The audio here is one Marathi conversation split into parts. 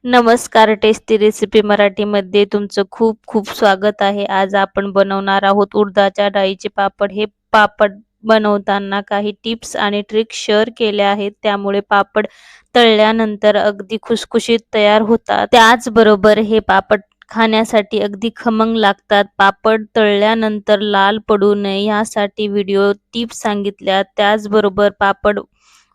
नमस्कार, टेस्टी रेसिपी मराठीमध्ये तुमचं खूप खूप स्वागत आहे. आज आपण बनवणार आहोत उडदाच्या डाळीचे पापड. हे पापड बनवताना काही टिप्स आणि ट्रिक्स शेअर केल्या आहेत. त्यामुळे पापड तळल्यानंतर अगदी खुसखुशीत तयार होतात. त्याचबरोबर हे पापड खाण्यासाठी अगदी खमंग लागतात. पापड तळल्यानंतर लाल पडू नये यासाठी व्हिडिओ टिप्स सांगितल्या. त्याचबरोबर पापड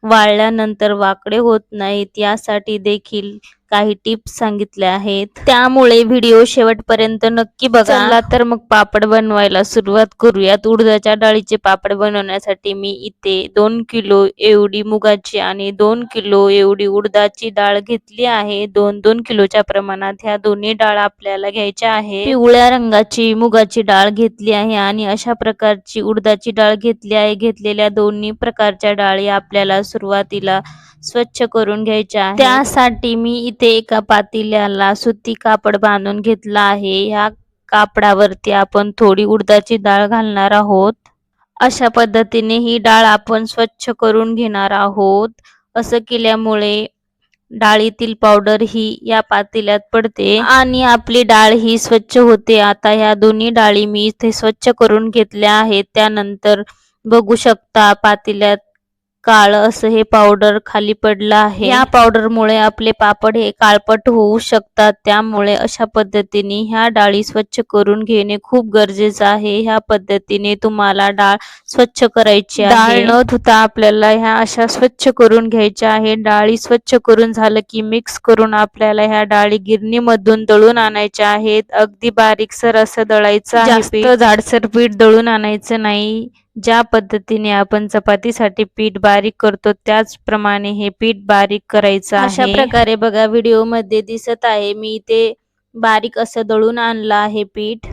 वाळल्यानंतर वाकडे होत नाहीत यासाठी देखील काही टिप्स सांगितल्या आहेत. त्यामुळे व्हिडिओ शेवटपर्यंत नक्की बघा. चला तर मग पापड बनवायला सुरुवात करूयात. उडदाच्या डाळीचे पापड बनवण्यासाठी मी इथे 2 किलो एवढी मुगाची आणि 2 किलो एवढी उडदाची डाळ घेतली आहे. 2-2 किलोच्या प्रमाणात ह्या दोन्ही डाळ आपल्याला घ्यायच्या आहे. पिवळ्या रंगाची मुगाची डाळ घेतली आहे आणि अशा प्रकारची उडदाची डाळ घेतली आहे. घेतलेल्या दोन्ही प्रकारच्या डाळी आपल्याला सुरुवातीला स्वच्छ करून घ्यायच्या आहे. त्यासाठी मी इथे एका पातेल्याला सुती कापड बांधून घेतला आहे. ह्या कापडावरती आपण थोडी उडदाची डाळ घालणार आहोत. अशा पद्धतीने ही डाळ आपण स्वच्छ करून घेणार आहोत. असं केल्यामुळे डाळीतील पावडर ही या पातेल्यात पडते आणि आपली डाळ ही स्वच्छ होते. आता ह्या दोन्ही डाळी मी इथे स्वच्छ करून घेतल्या आहेत. त्यानंतर बघू शकता पातेल्यात काळं असं हे पावडर खाली पडलं आहे. या पावडरमुळे आपले पापड हे काळपट होऊ शकतात. त्यामुळे अशा पद्धतीने ह्या डाळी स्वच्छ करून घेणे खूप गरजेचं आहे. ह्या पद्धतीने तुम्हाला डाळ स्वच्छ करायची आहे. डाळ न धुता आपल्याला ह्या अशा स्वच्छ करून घ्यायच्या आहे. डाळी स्वच्छ करून झालं की मिक्स करून आपल्याला ह्या डाळी गिरणीमधून दळून आणायच्या आहेत. अगदी बारीकसर असं दळायचं आहे. जास्त जाडसर पीठ दळून आणायचं नाही. ज्या पद्धतीने आपण चपातीसाठी पीठ बारीक करतो त्याचप्रमाणे हे पीठ बारीक करायचं आहे. अशा प्रकारे बघा व्हिडिओमध्ये दिसत आहे मी इथे बारीक असं दळून आणलं आहे पीठ.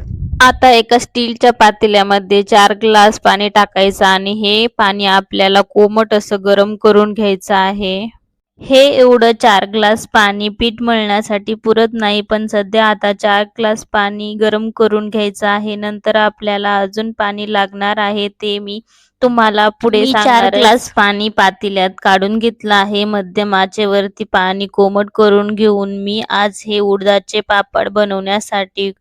आता एका स्टीलच्या पातेल्यामध्ये 4 ग्लास पाणी टाकायचं आणि हे पाणी आपल्याला कोमट असं गरम करून घ्यायचं आहे. हे एवढं 4 ग्लास पाणी पीठ मळण्यासाठी पुरत नाही, पण सध्या आता 4 ग्लास पाणी गरम करून घ्यायचं आहे. नंतर आपल्याला अजून पाणी लागणार आहे ते मी तुम्हाला पुढे सांगणार. 4 ग्लास पाणी पातेल्यात काढून घेतलं आहे. मध्यम आचेवरती पाणी कोमट करून घेऊन मी आज हे उडदाचे पापड बनवण्यासाठी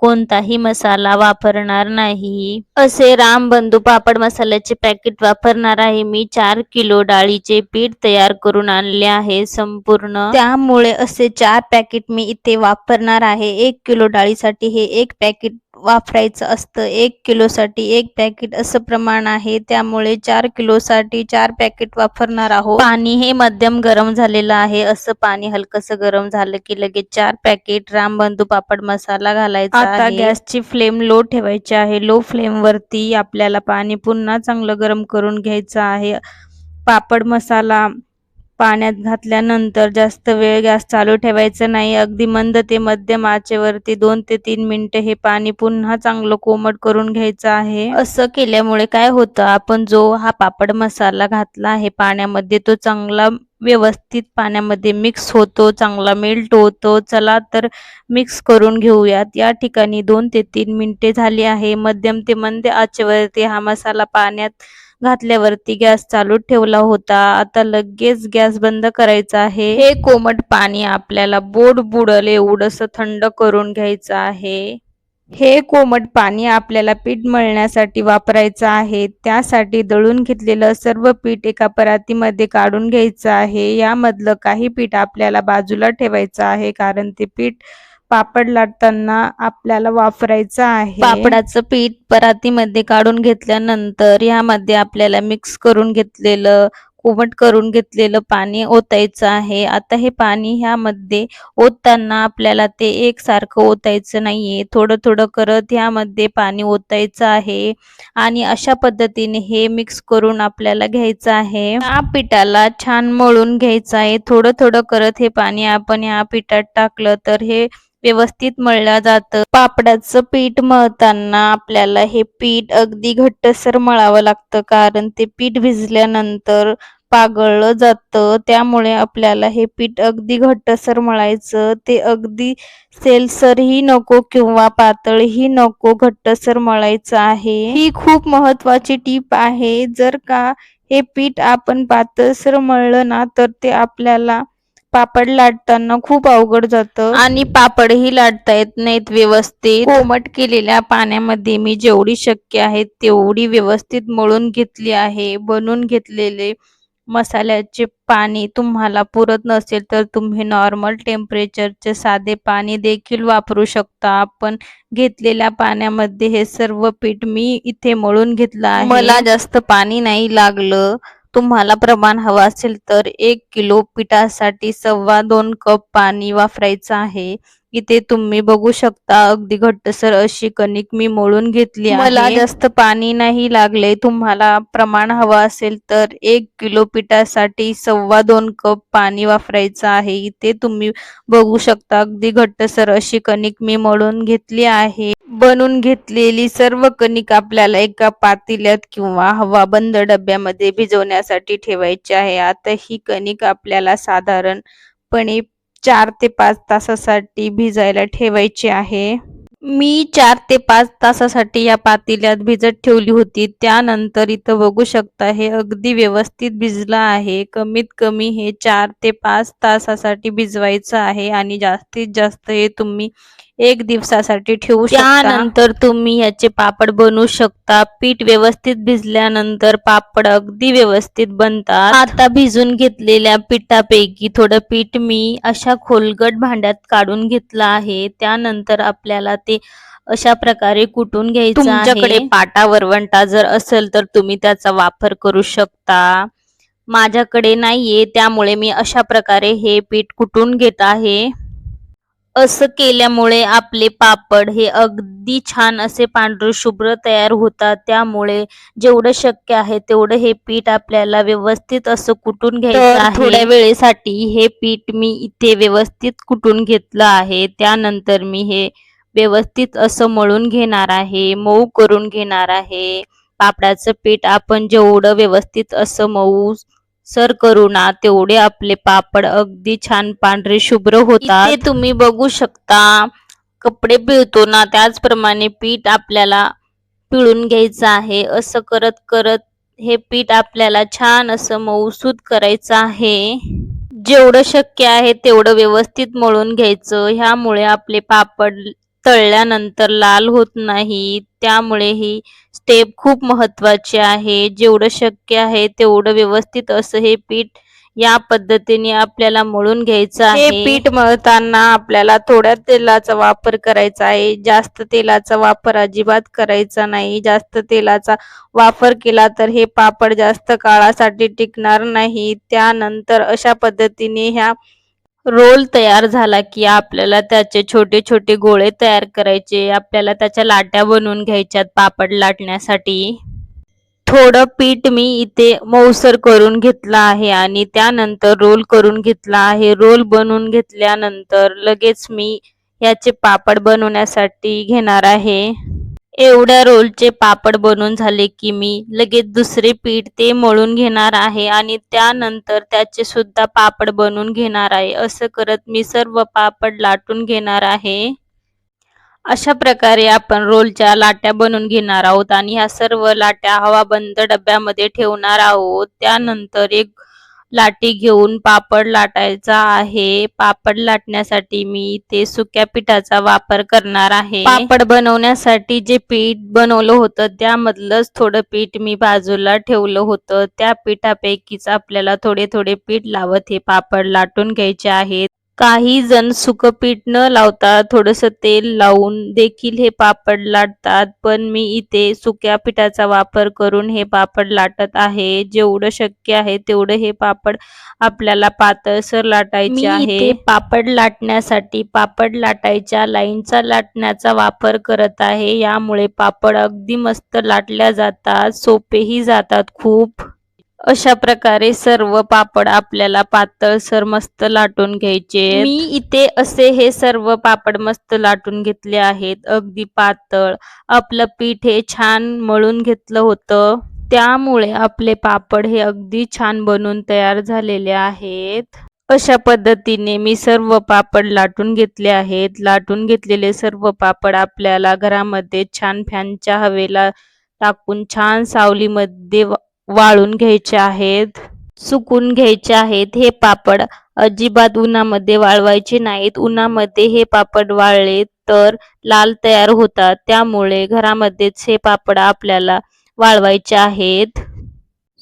कोणताही मसाला वापरणार नाही. असे रामबंधू पापड मसाल्याचे पॅकेट वापरणार आहे. मी 4 किलो डाळीचे पीठ तयार करून आणले आहे संपूर्ण. त्यामुळे असे 4 पॅकेट मी इथे वापरणार आहे. 1 किलो डाळीसाठी हे 1 पॅकेट वापरायचं असतं. 1 किलोसाठी 1 पॅकेट असं प्रमाण आहे. त्यामुळे 4 किलोसाठी 4 पॅकेट वापरणार आहोत. पाणी हे मध्यम गरम झालेलं आहे. असं पाणी हलकसं गरम झालं की लगेच 4 पॅकेट रामबंधू पापड मसाला घालायचा आहे. आता गॅसची फ्लेम लो ठेवायची आहे. लो फ्लेम वरती आपल्याला पाणी पुन्हा चांगलं गरम करून घ्यायचं आहे. पापड मसाला पाण्यात घातल्यानंतर जास्त वेळ गॅस चालू ठेवायचा नाही. अगदी मंद ते मध्यम आचेवरती 2 ते 3 मिनिटं हे पाणी पुन्हा चांगलं कोमट करून घ्यायचं आहे. असं केल्यामुळे काय होतं, आपण जो हा पापड मसाला घातला आहे पाण्यामध्ये तो चांगला व्यवस्थित पाण्यामध्ये मिक्स होतो, चांगला मेल्ट होतो. चला तर मिक्स करून घेऊयात. या ठिकाणी 2 ते 3 मिनिटे झाली आहे. मध्यम ते मंद आचेवरती हा मसाला पाण्यात घातल्यावरती गॅस चालू ठेवला होता. आता लगेच गॅस बंद करायचा आहे. हे कोमट पाणी आपल्याला बोट बुडल एवढंसं थंड करून घ्यायचं आहे. हे कोमट पाणी आपल्याला पीठ मळण्यासाठी वापरायचं आहे. त्यासाठी दळून घेतलेलं सर्व पीठ एका परातीमध्ये काढून घ्यायचं आहे. यामधलं काही पीठ आपल्याला बाजूला ठेवायचं आहे, कारण ते पीठ पापड लाटताना आपल्याला वापरायचं आहे. पापडाचं पीठ परातीमध्ये काढून घेतल्यानंतर यामध्ये आपल्याला मिक्स करून घेतलेलं कोमट करून घेतलेलं पाणी ओतायचं आहे. आता हे पाणी ह्यामध्ये ओतताना आपल्याला ते एकसारखं ओतायचं नाहीये. थोडं थोडं करत ह्यामध्ये पाणी ओतायचं आहे आणि अशा पद्धतीने हे मिक्स करून आपल्याला घ्यायचं आहे. या पिठाला छान मळून घ्यायचं आहे. थोडं थोडं करत हे पाणी आपण या पिठात टाकलं तर हे व्यवस्थित मळलं जातं. पापडाचं पीठ मळताना आपल्याला हे पीठ अगदी घट्टसर मळावं लागतं, कारण ते पीठ भिजल्यानंतर पागळलं जातं. त्यामुळे आपल्याला हे पीठ अगदी घट्टसर मळायचं. ते अगदी सेलसरही नको किंवा पातळही नको, घट्टसर मळायचं आहे. ही खूप महत्त्वाची टीप आहे. जर का हे पीठ आपण पातळसर मळलं ना तर ते आपल्याला पापड लाटताना खूप अवघड जातं आणि पापडही लाटता येत नाहीत व्यवस्थित. कोमट केलेल्या पाण्यामध्ये मी जेवढी शक्य आहे तेवढी व्यवस्थित मळून घेतली आहे. बनवून घेतलेले मसाल्याचे पाणी तुम्हाला पुरत नसेल तर तुम्ही नॉर्मल टेम्परेचरचे साधे पाणी देखील वापरू शकता. आपण घेतलेल्या पाण्यामध्ये हे सर्व पीठ मी इथे मळून घेतलं आहे. मला जास्त पाणी नाही लागलं. तुम्हाला प्रमाण हवं असेल तर 1 किलो पिठासाठी 2.25 कप पाणी वापरायचं आहे. इथे तुम्ही बघू शकता अगदी घट्टसर अशी कणिक मी मळून घेतली आहे. मला जास्त पाणी नाही लागले. तुम्हाला प्रमाण हवं असेल तर 1 किलो पिठासाठी 2.25 कप पाणी वापरायचं आहे. इथे तुम्ही बघू शकता अगदी घट्टसर अशी कणिक मी मळून घेतली आहे. बनवून घेतलेली सर्व कणिक आपल्याला एका पातेल्यात किंवा हवाबंद डब्यामध्ये भिजवण्यासाठी ठेवायची आहे. आता ही कणिक आपल्याला साधारणपणे 4 ते 5 तासासाठी भिजायला ठेवायची आहे. मी 4 ते 5 तासासाठी या पातेल्यात भिजत ठेवली होती. त्यानंतर इथं बघू शकता हे अगदी व्यवस्थित भिजलं आहे. कमीत कमी हे 4 ते 5 तासासाठी भिजवायचं आहे आणि जास्तीत जास्त हे तुम्ही 1 दिवसासाठी ठेवू शकता. त्यानंतर तुम्ही याचे पापड बनवू शकता. पीठ व्यवस्थित भिजल्यानंतर पापड अगदी व्यवस्थित बनतात. आता भिजून घेतलेल्या पिठापैकी थोडं पीठ मी अशा खोलगट भांड्यात काढून घेतलं आहे. त्यानंतर आपल्याला ते अशा प्रकारे कुटून घ्यायचं आहे. तुमच्याकडे पाटा वरवंटा जर असेल तर तुम्ही त्याचा वापर करू शकता. माझ्याकडे नाहीये त्यामुळे मी अशा प्रकारे हे पीठ कुटून घेत आहे. असं केल्यामुळे आपले पापड हे अगदी छान असे पांढरे शुभ्र तयार होतात. त्यामुळे जेवढं शक्य आहे तेवढं हे पीठ आपल्याला व्यवस्थित असं कुटून घ्यायचं आहे. थोड्या वेळेसाठी हे पीठ मी इथे व्यवस्थित कुटून घेतलं आहे. त्यानंतर मी हे व्यवस्थित असं मळून घेणार आहे, मऊ करून घेणार आहे. पापडाचं पीठ आपण जेवढं व्यवस्थित असं मऊ सर करू ना तेवढे आपले पापड अगदी छान पांढरे शुभ्र होतात. इथे तुम्ही बघू शकता कपडे पिळतो ना त्याचप्रमाणे पीठ आपल्याला पिळून घ्यायचं आहे. असं करत करत हे पीठ आपल्याला छान असं मऊसूत करायचं आहे. जेवढं शक्य आहे तेवढं व्यवस्थित मळून घ्यायचं. ह्यामुळे आपले पापड तळल्यानंतर लाल होत नाही. त्यामुळे ही स्टेप खूप महत्वाची आहे. जेवढं शक्य आहे तेवढं व्यवस्थित असं हे पीठ या पद्धतीने आपल्याला मळून घ्यायचं आहे. हे पीठ मळताना आपल्याला थोड्या तेलाचा वापर करायचा आहे. जास्त तेलाचा वापर अजिबात करायचा नाही. जास्त तेलाचा वापर केला तर हे पापड जास्त काळासाठी टिकणार नाही. त्यानंतर अशा पद्धतीने ह्या रोल तयार झाला की आपल्याला त्याचे छोटे छोटे गोळे तयार करायचे. आपल्याला त्याच्या लाट्या बनवून घ्यायच्यात पापड लाटण्यासाठी. थोडं पीठ मी इथे मऊसर करून घेतलं आहे आणि त्यानंतर रोल करून घेतला आहे. रोल बनवून घेतल्यानंतर लगेच मी याचे पापड बनवण्यासाठी घेणार आहे. एवढ्या रोलचे पापड बनवून झाले की मी लगेच दुसरे पीठ ते मळून घेणार आहे आणि त्यानंतर त्याचे सुद्धा पापड बनवून घेणार आहे. असं करत मी सर्व पापड लाटून घेणार आहे. अशा प्रकारे आपण रोलच्या लाट्या बनवून घेणार आहोत आणि ह्या सर्व लाट्या हवाबंद डब्यामध्ये ठेवणार आहोत. त्यानंतर एक लाटी घेऊन पापड लाटायचा आहे. पापड लाटण्यासाठी मी इथे सुक्या पिठाचा वापर करणार आहे. पापड बनवण्यासाठी जे पीठ बनवलं होतं त्यामधलंच थोडं पीठ मी बाजूला ठेवलं होतं. त्या पिठापैकीच आपल्याला थोडे थोडे पीठ लावत हे पापड लाटून घ्यायचे आहेत. काही जण सुकं पीठ न लावता थोडंसं तेल लावून देखील हे पापड लाटतात. पण मी इथे सुक्या पिठाचा वापर करून हे पापड लाटत आहे. जेवढं शक्य आहे तेवढं हे पापड आपल्याला पातळसर लाटायचे आहे. मी पापड लाटण्यासाठी पापड लाटायच्या लाईनचा लाटण्याचा वापर करत आहे. यामुळे पापड अगदी मस्त लाटल्या जातात, सोपेही जातात खूप. अशा प्रकारे सर्व पापड आपल्याला पातळसर मस्त लाटून घ्यायचे. मी इथे असे हे सर्व पापड मस्त लाटून घेतले आहेत. अगदी पातळ आपलं पीठ हे छान मळून घेतलं होतं. त्यामुळे आपले पापड हे अगदी छान बनून तयार झालेले आहेत. अशा पद्धतीने मी सर्व पापड लाटून घेतले आहेत. लाटून घेतलेले सर्व पापड आपल्याला घरामध्ये छान फॅनच्या हवेला टाकून छान सावलीमध्ये वाळून घ्यायचे आहेत, सुकून घ्यायचे आहेत. हे पापड अजिबात उन्हामध्ये वाळवायचे नाहीत. उन्हामध्ये हे पापड वाळले तर लाल तयार होतात. त्यामुळे घरामध्येच हे पापड आपल्याला वाळवायचे आहेत.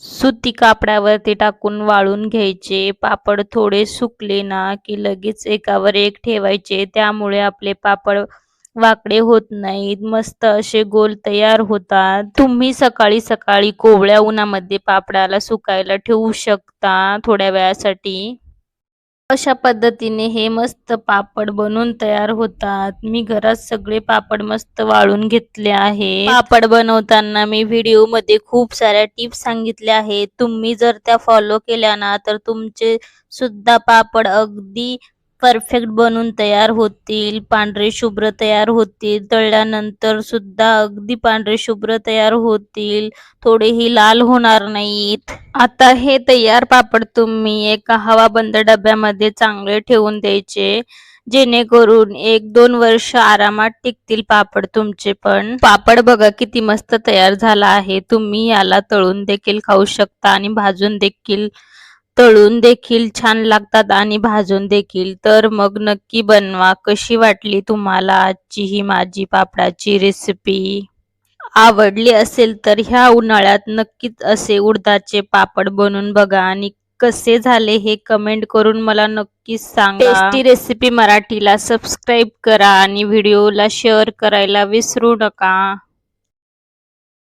सुती कापडावरती टाकून वाळून घ्यायचे. पापड थोडे सुकले ना की लगेच एकावर एक ठेवायचे. त्यामुळे आपले पापड वाकडे होत नाहीत. मस्त असे गोल तयार होतात. तुम्ही सकाळी सकाळी कोवळ्या उन्हामध्ये पापडाला सुकायला ठेवू शकता थोड्या वेळासाठी. अशा पद्धतीने हे मस्त पापड बनून तयार होतात. मी घरात सगळे पापड मस्त वाळून घेतले आहे. पापड बनवताना मी व्हिडिओमध्ये खूप साऱ्या टिप्स सांगितल्या आहेत. तुम्ही जर त्या फॉलो केल्या ना तर तुमचे सुद्धा पापड अगदी परफेक्ट बनून तयार होतील. पांढरे शुभ्र तयार होतील. तळल्यानंतर सुद्धा अगदी पांढरे शुभ्र तयार होतील. थोडेही लाल होणार नाहीत. आता हे तयार पापड तुम्ही एका हवाबंद डब्यामध्ये चांगले ठेवून द्यायचे, जेणेकरून 1-2 वर्ष आरामात टिकतील पापड तुमचे पण. पापड बघा किती मस्त तयार झाला आहे. तुम्ही याला तळून देखील खाऊ शकता आणि भाजून देखील. तळून देखील छान लागतात आणि भाजून देखील. तर मग नक्की बनवा. कशी वाटली तुम्हाला आजची ही माझी पापडाची रेसिपी? आवडली असेल तर ह्या उन्हाळ्यात नक्कीच असे उडदाचे पापड बनवून बघा आणि कसे झाले हे कमेंट करून मला नक्कीच सांगा. टेस्टी रेसिपी मराठीला सबस्क्राईब करा आणि व्हिडिओला शेअर करायला विसरू नका.